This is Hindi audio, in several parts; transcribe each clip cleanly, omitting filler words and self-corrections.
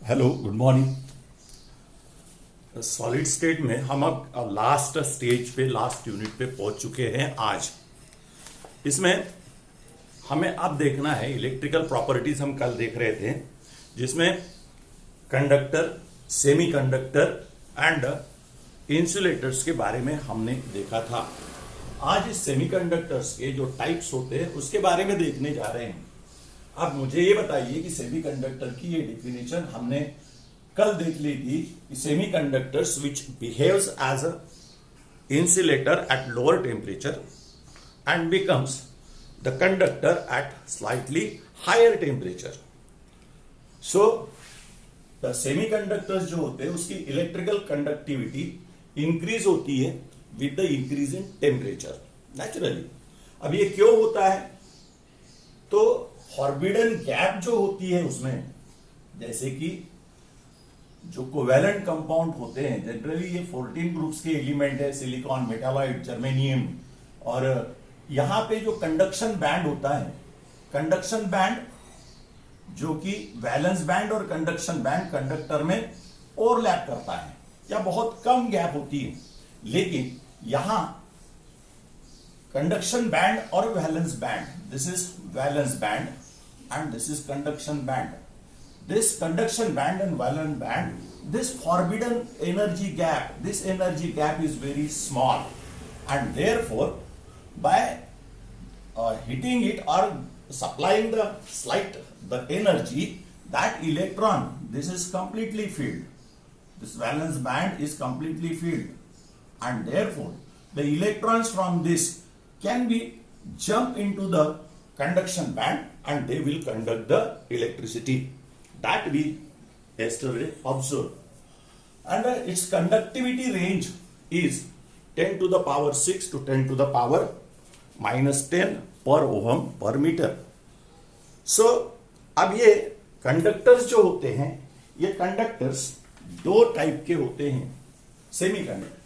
Hello, good morning. Solid state में हम अब लास्ट स्टेज पे, लास्ट यूनिट पे पहुंच चुके हैं आज। इसमें हमें अब देखना है इलेक्ट्रिकल प्रॉपर्टीज। हम कल देख रहे थे जिसमें conductor, semi conductor and insulators के बारे में हमने देखा था। आज इस सेमीकंडक्टर्स के जो टाइप्स होते हैं उसके बारे में देखने जा रहे हैं। अब मुझे ये बताइए कि सेमीकंडक्टर की ये डेफिनेशन हमने कल देख ली थी कि semiconductors which behaves as a insulator at lower temperature and becomes the conductor at slightly higher temperature. So the semiconductors जो होते हैं उसकी इलेक्ट्रिकल कंडक्टिविटी इंक्रीज होती है with the increase in temperature naturally. अब ये क्यों होता है? तो फॉरबिडन गैप जो होती है उसमें, जैसे कि जो कोवेलेंट कंपाउंड होते हैं, जनरली ये 14 ग्रुप्स के एलिमेंट है, सिलिकॉन, मेटालॉइड, जर्मेनियम। और यहां पे जो कंडक्शन बैंड होता है, कंडक्शन बैंड जो कि वैलेंस बैंड और कंडक्शन बैंड कंडक्टर में ओवरलैप करता है या बहुत कम गैप होती है, लेकिन यहां कंडक्शन बैंड और valence band, this is valence band and this is conduction band. This conduction band and valence band, this forbidden energy gap, this energy gap is very small, and therefore by hitting it or supplying the energy, that electron, this is completely filled, this valence band is completely filled, and therefore the electrons from this can be jump into the conduction band and they will conduct the electricity that we yesterday observed. And its conductivity range is 10 to the power 6 to 10 to the power minus 10 per ohm per meter. So अब ये कंडक्टर्स जो होते हैं, ये कंडक्टर्स दो टाइप के होते हैं।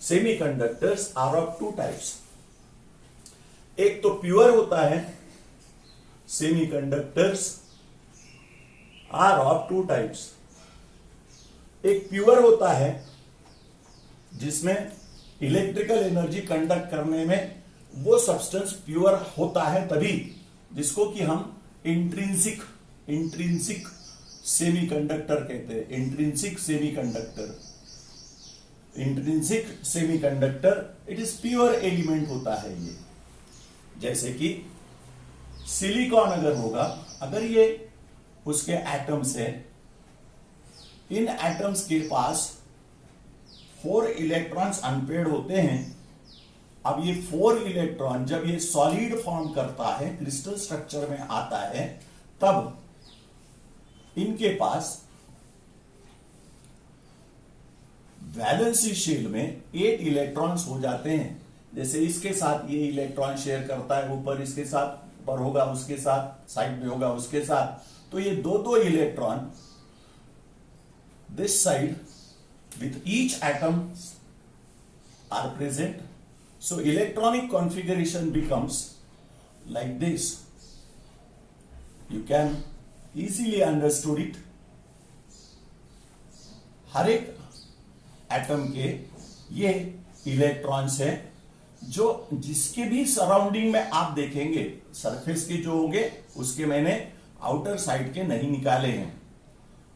Semiconductors are of two types. एक तो प्योर होता है, semiconductors are of two types. एक प्योर होता है जिसमें इलेक्ट्रिकल एनर्जी कंडक्ट करने में वो सब्सटेंस प्योर होता है तभी, जिसको कि हम इंट्रिंसिक सेमीकंडक्टर कहते हैं। Intrinsic semiconductor it is pure element होता है ये। जैसे कि सिलिकॉन अगर होगा, अगर ये उसके एटम्स है, इन एटम्स के पास 4 इलेक्ट्रॉन्स अनपेड होते हैं। अब ये 4 इलेक्ट्रॉन जब ये सॉलिड फॉर्म करता है, क्रिस्टल स्ट्रक्चर में आता है, तब इनके पास वैलेंसी शेल में 8 इलेक्ट्रॉन्स हो जाते हैं। जैसे इसके साथ ये इलेक्ट्रॉन शेयर करता है, ऊपर इसके साथ पर होगा, उसके साथ साइड में होगा, उसके साथ, तो ये दो electron this side with each atom are present. So electronic configuration becomes like this. You can easily understood it. हर एक एटम के ये इलेक्ट्रॉन्स है जो जिसके भी सराउंडिंग में आप देखेंगे, सरफेस के जो होंगे उसके मैंने आउटर साइड के नहीं निकाले हैं।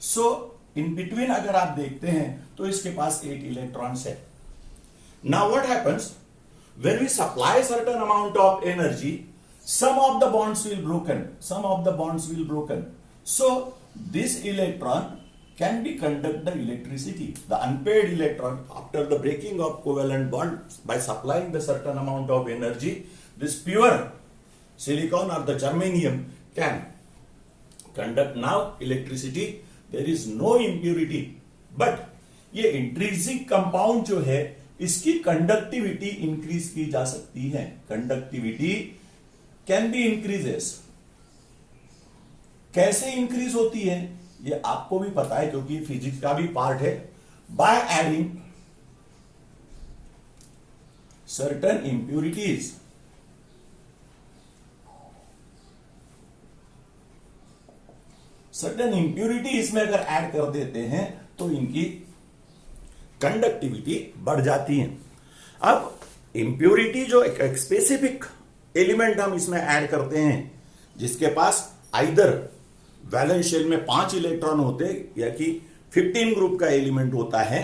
सो इन बिटवीन अगर आप देखते हैं तो इसके पास 8 इलेक्ट्रॉन्स है। Now what happens when we supply certain amount of energy, some of the bonds will broken. So this electron can be conduct the electricity. The unpaired electron, after the breaking of covalent bond by supplying the certain amount of energy, this pure silicon or the germanium can conduct now electricity. There is no impurity. But ये इंट्रिंसिक कंपाउंड जो है, इसकी कंडक्टिविटी इंक्रीज की जा सकती है। Conductivity can be increases. कैसे इंक्रीज होती है ये आपको भी पता है, क्योंकि फिजिक्स का भी पार्ट है। By adding certain impurities. Certain impurity इसमें अगर ऐड कर देते हैं तो इनकी कंडक्टिविटी बढ़ जाती है। अब इंप्यूरिटी जो एक स्पेसिफिक एलिमेंट हम इसमें ऐड करते हैं जिसके पास आइदर वैलेंस शेल में 5 इलेक्ट्रॉन होते या कि 15 ग्रुप का एलिमेंट होता है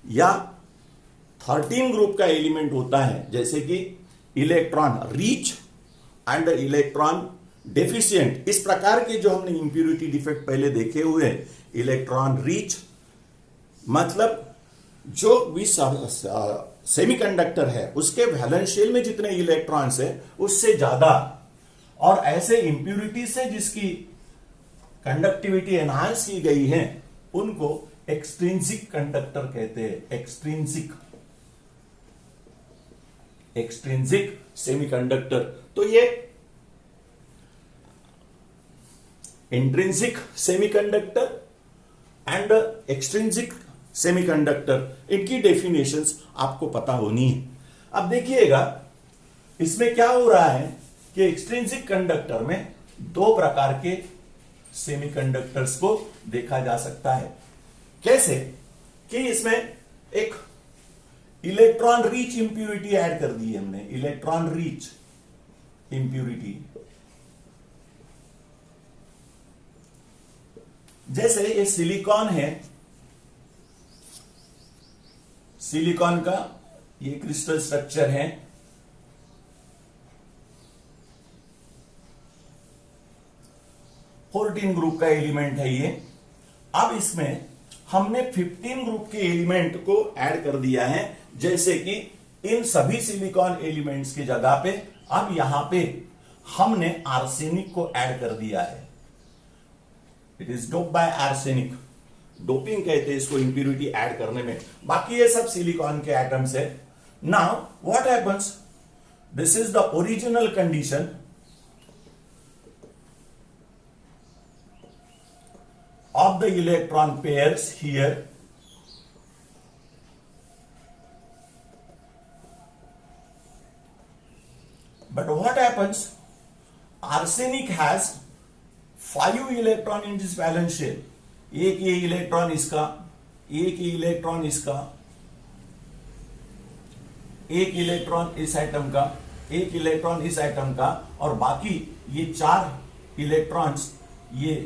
या 13 ग्रुप का एलिमेंट होता है, जैसे कि electron rich and electron deficient. इस प्रकार के जो हमने इंप्यूरिटी डिफेक्ट पहले देखे हुए हैं, इलेक्ट्रॉन रिच मतलब जो भी सेमीकंडक्टर है उसके वैलेंस शेल में जितने इलेक्ट्रॉन्स है उससे ज्यादा, और ऐसे इंप्यूरिटी से जिसकी कंडक्टिविटी एनहांस की गई है उनको एक्सट्रिंसिक कंडक्टर कहते हैं। Extrinsic semiconductor. तो ये intrinsic semiconductor and extrinsic semiconductor, इनकी डेफिनेशंस आपको पता होनी है। अब देखिएगा इसमें क्या हो रहा है कि एक्सट्रिंसिक कंडक्टर में 2 प्रकार के सेमीकंडक्टर्स को देखा जा सकता है। कैसे कि इसमें एक इलेक्ट्रॉन रिच इंप्यूरिटी ऐड कर दी है हमने, इलेक्ट्रॉन रिच इंप्यूरिटी। जैसे ये सिलिकॉन है, सिलिकॉन का ये क्रिस्टल स्ट्रक्चर है, 14 ग्रुप का एलिमेंट है ये। अब इसमें हमने 15 ग्रुप के एलिमेंट को ऐड कर दिया है, जैसे कि इन सभी सिलिकॉन एलिमेंट्स की जगह पे अब यहां पे हमने आर्सेनिक को ऐड कर दिया है। It is dope by arsenic, doping कहते हैं इसको इंप्यूरिटी ऐड करने में। बाकी ये सब सिलिकॉन के एटम्स है। Now what happens, this is the original condition of the electron pairs here, but what happens, arsenic has 5 electron in this valence shell। एक ये इलेक्ट्रॉन इसका, एक ये इलेक्ट्रॉन इसका, एक इलेक्ट्रॉन इस एटम का, एक इलेक्ट्रॉन इस एटम का, और बाकी ये 4 इलेक्ट्रॉन्स ये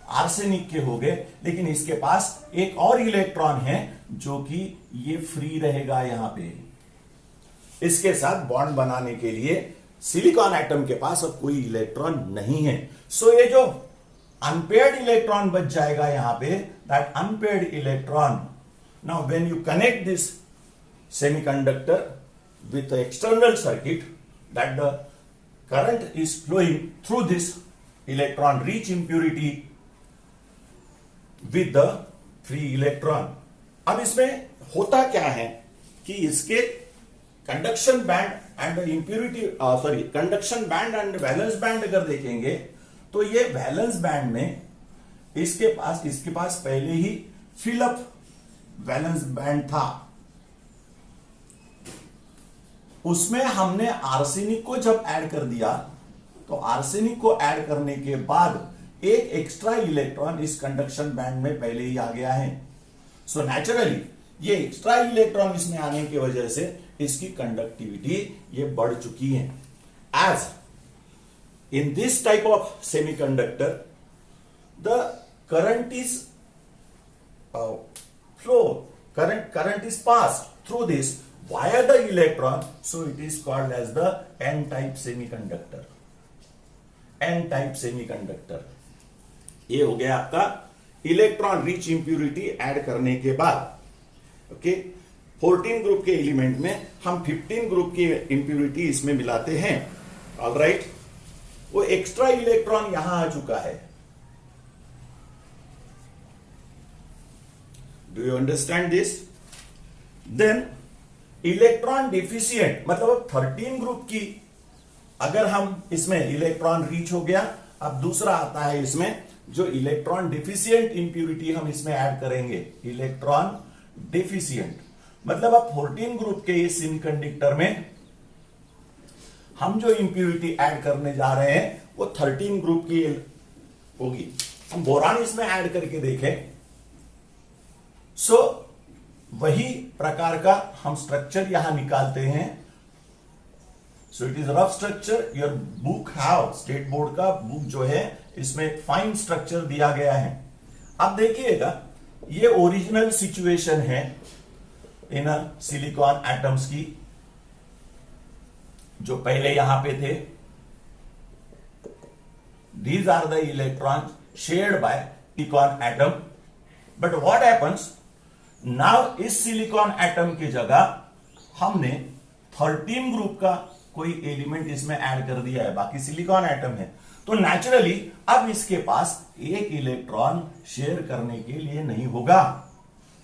आर्सेनिक के हो गए। लेकिन इसके पास एक और इलेक्ट्रॉन है जो कि ये फ्री रहेगा यहां पे, इसके साथ बॉन्ड बनाने के लिए सिलिकॉन एटम के पास अब कोई इलेक्ट्रॉन नहीं है। सो ये जो अनपेयर्ड इलेक्ट्रॉन बच जाएगा यहां पे, that unpaired electron, now when you connect this semiconductor with the external circuit, that the current is flowing through this electron rich impurity with the free electron। अब इसमें होता क्या है कि इसके conduction band and impurity conduction band and valence band अगर देखेंगे तो ये वैलेंस बैंड में इसके पास पहले ही फिलअप वैलेंस बैंड था, उसमें हमने आर्सेनिक को जब ऐड कर दिया तो आर्सेनिक को ऐड करने के बाद एक एक्स्ट्रा इलेक्ट्रॉन इस कंडक्शन बैंड में पहले ही आ गया है। सो नेचुरली ये एक्स्ट्रा इलेक्ट्रॉन इसमें आने की वजह से इसकी कंडक्टिविटी ये बढ़ चुकी है। As in this type of semiconductor the current is flow, current is passed through this via the electron, so it is called as the n-type semiconductor। n-type semiconductor ये हो गया आपका इलेक्ट्रॉन रिच इंप्यूरिटी ऐड करने के बाद। ओके, 14 ग्रुप के एलिमेंट में हम 15 ग्रुप की इंप्यूरिटी इसमें मिलाते हैं। ऑलराइट, वो एक्स्ट्रा इलेक्ट्रॉन यहां आ चुका है। Do you understand this? Then electron deficient मतलब अब 13 ग्रुप की अगर हम इसमें इलेक्ट्रॉन रीच हो गया, अब दूसरा आता है इसमें जो इलेक्ट्रॉन डिफिशिएंट इंप्यूरिटी हम इसमें ऐड करेंगे। इलेक्ट्रॉन डिफिशिएंट मतलब अब 14 ग्रुप के इस सेमीकंडक्टर में हम जो इंप्यूरिटी ऐड करने जा रहे हैं वो 13 ग्रुप की होगी। हम बोरान इसमें ऐड करके देखें, सो वही प्रकार का हम स्ट्रक्चर यहां निकालते हैं। So it is rough structure. Your book have, state board का बुक जो है इसमें फाइन स्ट्रक्चर दिया गया है। अब देखिएगा, ये ओरिजिनल सिचुएशन है इन सिलिकॉन एटम्स की, जो पहले यहां पे थे। These are the electrons shared by silicon atom. But what happens? Now इस सिलिकॉन एटम की जगह हमने 13 ग्रुप का कोई एलिमेंट इसमें ऐड कर दिया है, बाकी सिलिकॉन एटम है। तो नेचुरली अब इसके पास एक इलेक्ट्रॉन शेयर करने के लिए नहीं होगा।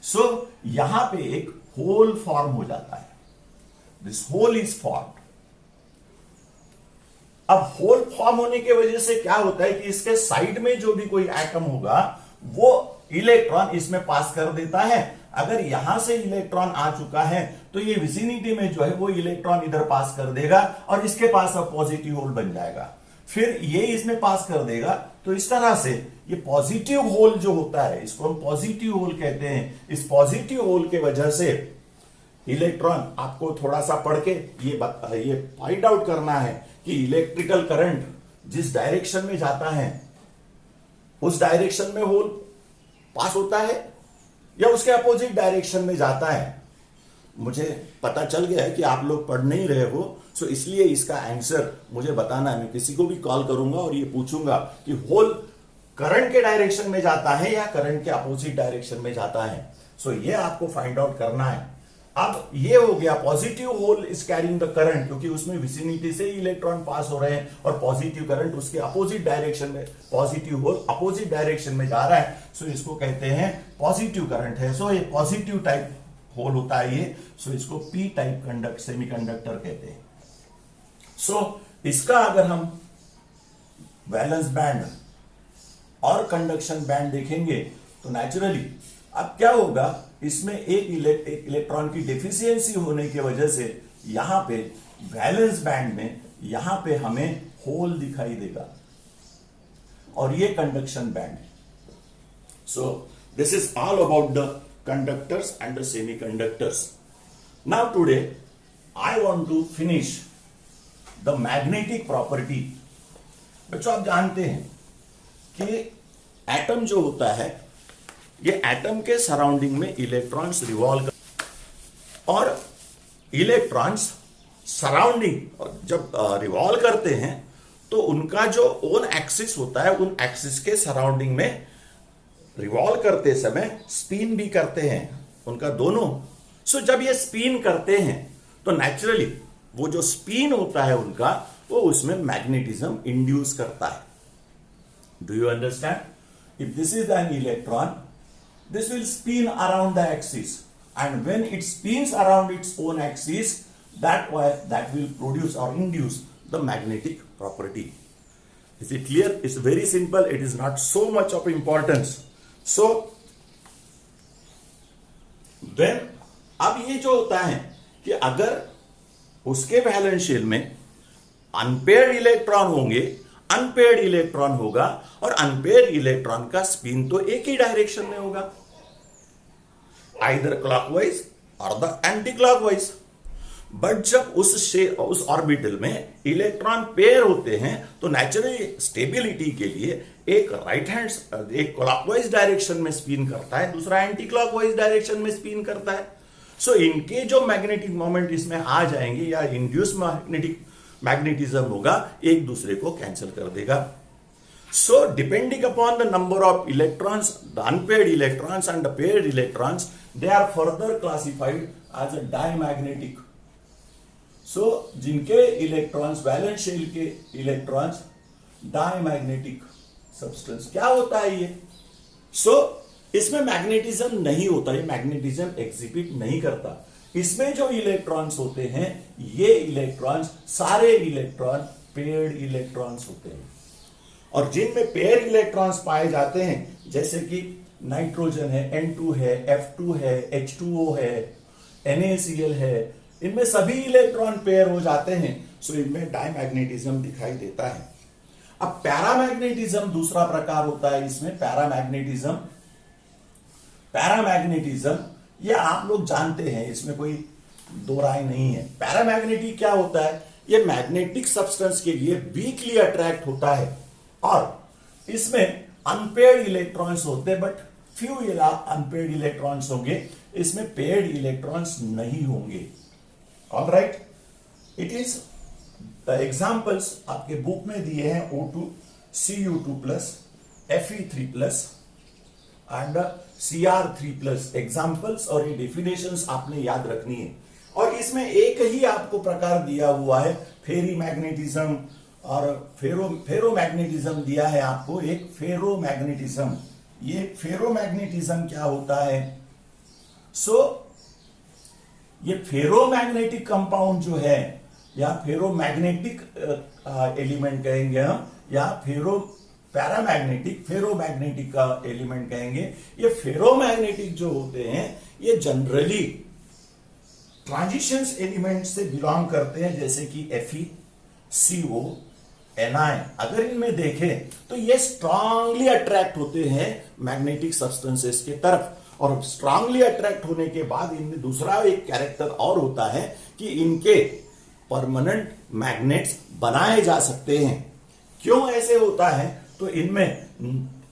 सो यहां पे एक होल फॉर्म हो जाता है। This hole is formed. अब होल फॉर्म होने की वजह से क्या होता है कि इसके साइड में जो भी कोई एटम होगा वो इलेक्ट्रॉन इसमें पास कर देता है। अगर यहां से इलेक्ट्रॉन आ चुका है तो ये विसिनिटी में जो है वो इलेक्ट्रॉन इधर पास कर देगा और इसके पास अब पॉजिटिव होल बन जाएगा। फिर ये इसमें पास कर देगा। तो इस तरह से ये पॉजिटिव होल जो होता है, इसको हम पॉजिटिव होल कहते हैं। इस पॉजिटिव होल के वजह से इलेक्ट्रॉन, आपको थोड़ा सा पढ़ के ये फाइंड आउट करना है कि इलेक्ट्रिकल करंट जिस डायरेक्शन में जाता है उस डायरेक्शन में होल पास होता है या उसके अपोजिट डायरेक्शन में जाता है। मुझे पता चल गया है कि आप लोग पढ़ नहीं रहे हो, सो इसलिए इसका आंसर मुझे बताना है। मैं किसी को भी कॉल करूंगा और ये पूछूंगा कि होल करंट के डायरेक्शन में जाता है या करंट के अपोजिट डायरेक्शन में जाता है। सो ये आपको फाइंड आउट करना है। अब ये हो गया, positive hole is carrying the current, क्योंकि उसमें विसिनिटी से इलेक्ट्रॉन पास हो रहे हैं और पॉजिटिव करंट उसके अपोजिट डायरेक्शन में, पॉजिटिव होल अपोजिट डायरेक्शन में जा रहा है। सो इसको कहते हैं पॉजिटिव करंट है। सो ये पॉजिटिव टाइप होल होता है ये। सो इसको पी टाइप सेमीकंडक्टर कहते हैं। सो इसका अगर हम वैलेंस बैंड और कंडक्शन बैंड देखेंगे तो नेचुरली अब क्या होगा, इसमें एक इलेक्ट्रॉन की डेफिशिएंसी होने की वजह से यहां पे वैलेंस बैंड में यहां पे हमें होल दिखाई देगा और ये कंडक्शन बैंड है। So this is all about the conductors and the semiconductors. Now today I want to finish the magnetic property. बच्चों, आप जानते हैं कि एटम जो होता है, ये एटम के सराउंडिंग में इलेक्ट्रॉन्स रिवॉल्व और इलेक्ट्रॉन्स सराउंडिंग जब रिवॉल्व करते हैं तो उनका जो ओन एक्सिस होता है, उन एक्सिस के सराउंडिंग में रिवॉल्व करते समय स्पिन भी करते हैं उनका दोनों। सो जब ये स्पिन करते हैं तो नेचुरली वो जो स्पिन होता है उनका, वो उसमें मैग्नेटिज्म इंड्यूस करता है। Do you understand? If this is an electron, this will spin around the axis, and when it spins around its own axis, that will produce or induce the magnetic property. Is it clear? It's very simple. It is not so much of importance. So when अब ये जो होता है कि अगर उसके वैलेंस शेल में अनपेयर्ड इलेक्ट्रॉन होंगे, अनपेयर्ड इलेक्ट्रॉन होगा और अनपेयर्ड इलेक्ट्रॉन का स्पिन तो एक ही डायरेक्शन में होगा, आइदर क्लॉकवाइज और द एंटी क्लॉकवाइज। बट जब उस ऑर्बिटल में इलेक्ट्रॉन पेयर होते हैं तो नेचुरली स्टेबिलिटी के लिए एक राइट हैंड, एक क्लॉकवाइज डायरेक्शन में स्पिन करता है, दूसरा एंटी क्लॉकवाइज डायरेक्शन में स्पिन करता है। सो इनके जो मैग्नेटिक मोमेंट इसमें आ जाएंगे या इंड्यूस मैग्नेटिज्म होगा, एक दूसरे को कैंसिल कर देगा। So depending upon the number of electrons, the unpaired electrons and the paired electrons, they are further classified as a diamagnetic. So जिनके इलेक्ट्रॉन्स, वैलेंस शेल के इलेक्ट्रॉन्स डायमैग्नेटिक सब्सटेंस, क्या होता है ये? सो इसमें मैग्नेटिज्म नहीं होता, ये मैग्नेटिज्म एग्जिबिट नहीं करता। इसमें जो इलेक्ट्रॉन्स होते हैं, ये इलेक्ट्रॉन्स, सारे इलेक्ट्रॉन पेयर्ड इलेक्ट्रॉन्स होते हैं। और जिनमें पेयर इलेक्ट्रॉन्स पाए जाते हैं, जैसे कि नाइट्रोजन है, N2 है, F2 है, H2O है, NaCl है, इनमें सभी इलेक्ट्रॉन पेयर हो जाते हैं। सो इनमें डायमैग्नेटिज्म दिखाई देता है। अब पैरामैग्नेटिज्म दूसरा प्रकार होता है इसमें। पैरामैग्नेटिज्म ये आप लोग जानते हैं, इसमें कोई दो राय नहीं है। पैरामैग्नेटिक क्या होता है? ये मैग्नेटिक सब्सटेंस के लिए वीकली अट्रैक्ट होता है और इसमें अनपेयर्ड इलेक्ट्रॉन्स होते हैं, बट फ्यू अनपेयर्ड इलेक्ट्रॉन्स होंगे, इसमें पेयर्ड इलेक्ट्रॉन्स नहीं होंगे। Alright, it is the examples आपके बुक में दिए हैं O2, Cu2+, Fe3+ and Cr3+। Examples और ये डेफिनेशंस आपने याद रखनी है। और इसमें एक ही आपको प्रकार दिया हुआ है, फेरी मैग्नेटिज्म और फेरोमैग्नेटिज्म दिया है आपको, एक फेरोमैग्नेटिज्म। ये फेरोमैग्नेटिज्म क्या होता है? ये फेरोमैग्नेटिक कंपाउंड जो है, या फेरोमैग्नेटिक एलिमेंट कहेंगे हम, या फेरोमैग्नेटिक का एलिमेंट कहेंगे। ये फेरोमैग्नेटिक जो होते हैं ये जनरली ट्रांजिशंस एलिमेंट से बिलोंग करते हैं, जैसे कि Fe, CO, Ni। अगर इनमें देखें तो ये स्ट्रांगली अट्रैक्ट होते हैं मैग्नेटिक सब्सटेंसेस के तरफ, और स्ट्रांगली अट्रैक्ट होने के बाद इनमें दूसरा एक कैरेक्टर और होता है कि इनके परमानेंट मैग्नेट्स बनाए जा सकते हैं। क्यों ऐसे होता है? तो इनमें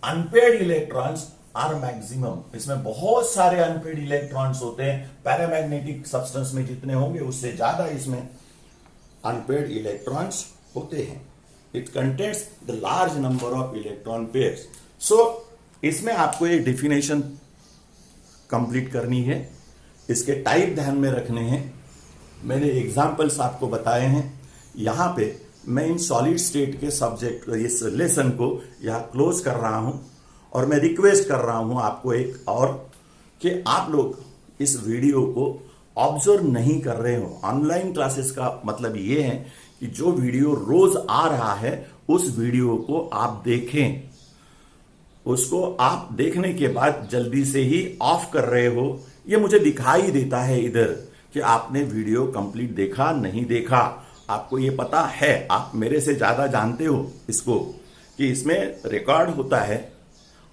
अनपेयर्ड इलेक्ट्रॉन्स आर मैक्सिमम, इसमें बहुत सारे अनपेयर्ड इलेक्ट्रॉन्स होते हैं। पैरामैग्नेटिक सब्सटेंस में जितने होंगे उससे ज्यादा इसमें अनपेयर्ड इलेक्ट्रॉन्स होते हैं। It contains the large number of electron pairs. इसमें आपको एक डेफिनेशन कंप्लीट करनी है, इसके टाइप ध्यान में रखने हैं। मैंने एग्जांपल्स आपको बताए हैं। यहां पे मैं इन सॉलिड स्टेट के सब्जेक्ट, इस लेसन को यहां क्लोज कर रहा हूं, और मैं रिक्वेस्ट कर रहा हूं आपको एक और, कि आप लोग इस वीडियो को ऑब्जर्व नहीं कर रहे हो। ऑनलाइन क्लासेस का मतलब ये है कि जो वीडियो रोज आ रहा है उस वीडियो को आप देखें, उसको आप देखने के बाद जल्दी से ही ऑफ कर रहे हो। ये मुझे दिखाई देता है इधर कि आपने वीडियो कंप्लीट देखा नहीं देखा। आपको ये पता है, आप मेरे से ज्यादा जानते हो इसको, कि इसमें रिकॉर्ड होता है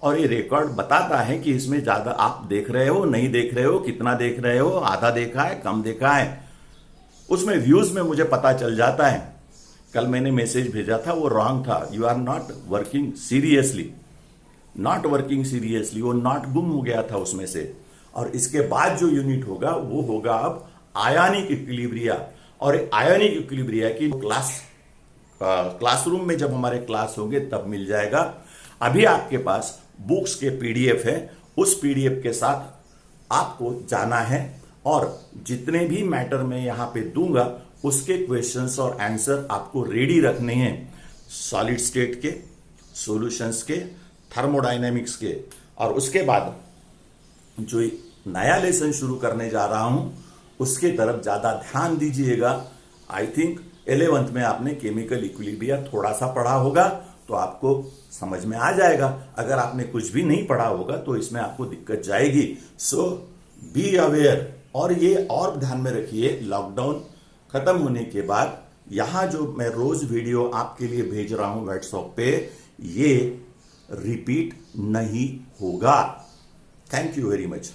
और ये रिकॉर्ड बताता है कि इसमें ज्यादा आप देख रहे हो नहीं देख रहे हो, कितना देख रहे हो, आधा देखा है कम देखा है, उसमें व्यूज में मुझे पता चल जाता है। कल मैंने मैसेज भेजा था, वो रॉन्ग था। You are not working seriously, वो नॉट गुम हो गया था उसमें से। और इसके बाद जो यूनिट होगा वो होगा अब आयनिक इक्विलिब्रिया। और आयनिक इक्विलिब्रिया की क्लासरूम में जब हमारे क्लास होंगे तब मिल जाएगा। अभी आपके पास बुक्स के PDF है, उस PDF के साथ आपको जाना है, और जितने भी मैटर मैं यहां पे दूंगा उसके क्वेश्चंस और आंसर आपको रेडी रखने हैं। सॉलिड स्टेट के, सॉल्यूशंस के, थर्मोडायनेमिक्स के। और उसके बाद जो नया लेसन शुरू करने जा रहा हूं उसके तरफ ज्यादा ध्यान दीजिएगा। आई थिंक 11th में आपने केमिकल इक्विलिब्रिया थोड़ा सा पढ़ा होगा तो आपको समझ में आ जाएगा। अगर आपने कुछ भी नहीं पढ़ा होगा तो इसमें आपको दिक्कत जाएगी। सो बी अवेयर। और ये और ध्यान में रखिए, लॉकडाउन खत्म होने के बाद यहां जो मैं रोज वीडियो आपके लिए भेज रहा हूं व्हाट्सएप पे, ये रिपीट नहीं होगा। Thank you very much.